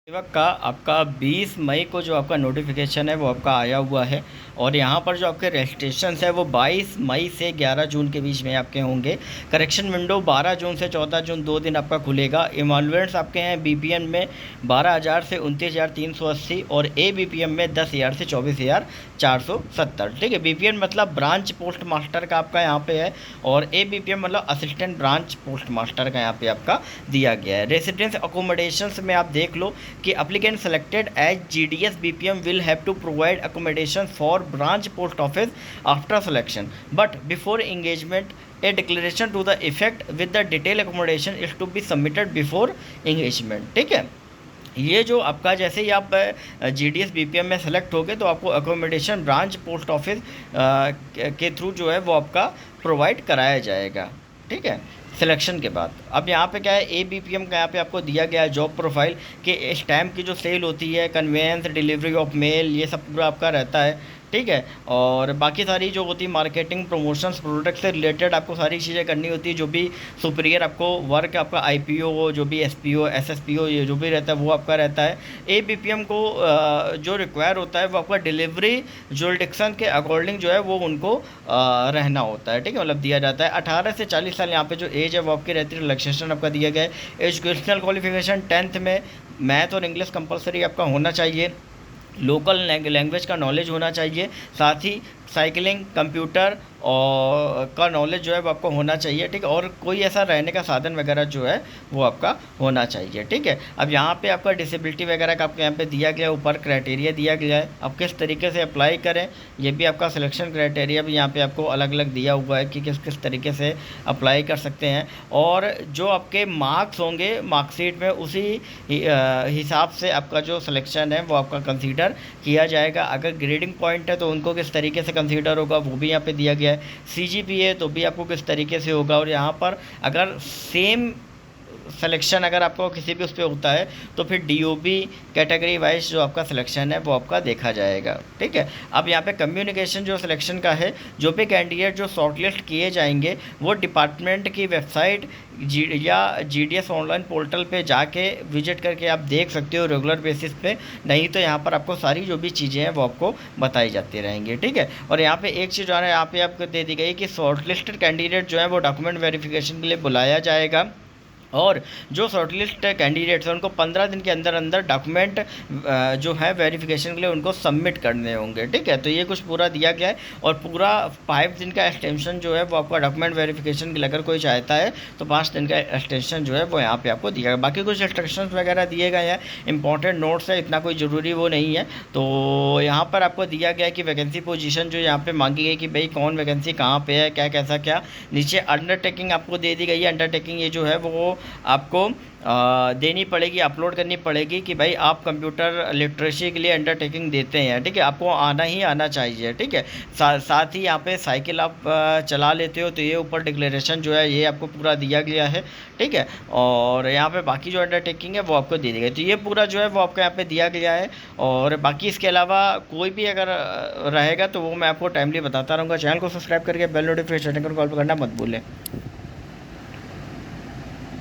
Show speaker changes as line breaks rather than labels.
सेवक का आपका 20 मई को जो आपका नोटिफिकेशन है वो आपका आया हुआ है और यहाँ पर जो आपके रजिस्ट्रेशन है वो 22 मई से 11 जून के बीच में आपके होंगे। करेक्शन विंडो 12 जून से 14 जून 2 दिन आपका खुलेगा। इमॉल्वेंट्स आपके हैं बीपीएम में 12,000 से 29,380 और एबीपीएम में 10,000 से 24,470। ठीक है, बीपीएम मतलब ब्रांच पोस्ट मास्टर का आपका यहाँ पे है और एबीपीएम मतलब असिस्टेंट ब्रांच पोस्ट मास्टर का यहाँ पे आपका दिया गया है। रेसिडेंस अकोमोडेशंस में आप देख लो कि applicant selected as GDS BPM will have to provide accommodation for branch post office after selection, but before engagement a declaration to the effect with the detailed accommodation is to be submitted before engagement। ठीक है, ये जो आपका जैसे ही आप GDS BPM में select हो गए तो आपको अकोमोडेशन ब्रांच पोस्ट ऑफिस के थ्रू जो है वो आपका प्रोवाइड कराया जाएगा। ठीक है, सिलेक्शन के बाद। अब यहाँ पे क्या है, एबीपीएम का यहाँ पे आपको दिया गया है जॉब प्रोफाइल कि स्टैम्प की जो सेल होती है, कन्वेंस, डिलीवरी ऑफ मेल, ये सब पूरा आपका रहता है। ठीक है, और बाकी सारी जो होती है मार्केटिंग, प्रमोशंस, प्रोडक्ट से रिलेटेड आपको सारी चीज़ें करनी होती है। जो भी सुपीरियर आपको वर्क आपका आईपीओ हो, जो भी एसपीओ, एसएसपीओ, ये जो भी रहता है वो आपका रहता है। एबीपीएम को जो रिक्वायर होता है वो आपका डिलीवरी जुरिडिक्शन के अकॉर्डिंग जो है वो उनको रहना होता है। ठीक है, मतलब दिया जाता है। 18 से 40 साल यहाँ पे जो एज है वो आपकी रहती है। रिलैक्सेशन आपका दिया गया है। एजुकेशनल क्वालिफिकेशन 10th में मैथ और इंग्लिश कंपलसरी आपका होना चाहिए। लोकल लैंग्वेज का नॉलेज होना चाहिए। साथ ही साइकिलिंग, कंप्यूटर और का नॉलेज जो है वो आपको होना चाहिए। ठीक है, और कोई ऐसा रहने का साधन वगैरह जो है वो आपका होना चाहिए। ठीक है, अब यहाँ पे आपका डिसेबिलिटी वगैरह का आपको यहाँ पे दिया गया है, ऊपर क्राइटेरिया दिया गया है। अब किस तरीके से अप्लाई करें, ये भी आपका सिलेक्शन क्राइटेरिया भी यहाँ पे आपको अलग अलग दिया हुआ है कि किस किस तरीके से अप्लाई कर सकते हैं। और जो आपके मार्क्स होंगे मार्कशीट में, उसी हिसाब से आपका जो सिलेक्शन है वो आपका कंसीडर किया जाएगा। अगर ग्रेडिंग पॉइंट है तो उनको किस तरीके से कंसीडर होगा वो भी यहाँ पे दिया गया है। सीजीपीए तो भी आपको किस तरीके से होगा। और यहाँ पर अगर सेम सिलेक्शन अगर आपको किसी भी उस पर होता है तो फिर डीओबी कैटेगरी वाइज जो आपका सिलेक्शन है वो आपका देखा जाएगा। ठीक है, अब यहाँ पे कम्युनिकेशन जो सिलेक्शन का है, जो भी कैंडिडेट जो शॉर्टलिस्ट किए जाएंगे वो डिपार्टमेंट की वेबसाइट या जीडीएस ऑनलाइन पोर्टल पे जाके विजिट करके आप देख सकते हो रेगुलर बेसिस पे। नहीं तो यहाँ पर आपको सारी जो भी चीज़ें हैं वो आपको बताई जाती रहेंगी। ठीक है, और यहाँ पे एक चीज़ जो है यहाँ पे आपको दे दी गई कि शॉर्टलिस्टेड कैंडिडेट जो है वो डॉक्यूमेंट वेरिफिकेशन के लिए बुलाया जाएगा और जो शॉर्टलिस्ट कैंडिडेट्स हैं उनको 15 दिन के अंदर अंदर डॉक्यूमेंट जो है वेरिफिकेशन के लिए उनको सबमिट करने होंगे। ठीक है, तो ये कुछ पूरा दिया गया है और पूरा 5 दिन का एक्सटेंशन जो है वो आपका डॉक्यूमेंट वेरिफिकेशन के लिए अगर कोई चाहता है तो 5 दिन का एक्सटेंशन जो है वो यहाँ पे आपको दिया गया। बाकी कुछ इंस्ट्रक्शंस वगैरह दिए गए हैं, इंपॉर्टेंट नोट्स है, इतना कोई ज़रूरी वो नहीं है। तो यहाँ पर आपको दिया गया है कि वैकेंसी पोजीशन जो यहाँ पे मांगी गई कि भाई कौन वैकेंसी कहाँ पे है, क्या कैसा क्या। नीचे अंडरटेकिंग आपको दे दी गई है। अंडरटेकिंग ये जो है वो आपको देनी पड़ेगी, अपलोड करनी पड़ेगी कि भाई आप कंप्यूटर लिटरेसी के लिए अंडरटेकिंग देते हैं। ठीक है, आपको आना ही आना चाहिए। ठीक है, साथ ही यहाँ पे साइकिल आप चला लेते हो तो ये ऊपर डिक्लेरेशन जो है ये आपको पूरा दिया गया है। ठीक है, और यहाँ पे बाकी जो अंडरटेकिंग है वो आपको दे दी गई। तो ये पूरा जो है वो आपको यहाँ पे दिया गया है। और बाकी इसके अलावा कोई भी अगर रहेगा तो वो मैं आपको टाइमली बताता रहूँगा। चैनल को सब्सक्राइब करके बेल नोटिफिकेशन कॉल पर करना मत भूलें।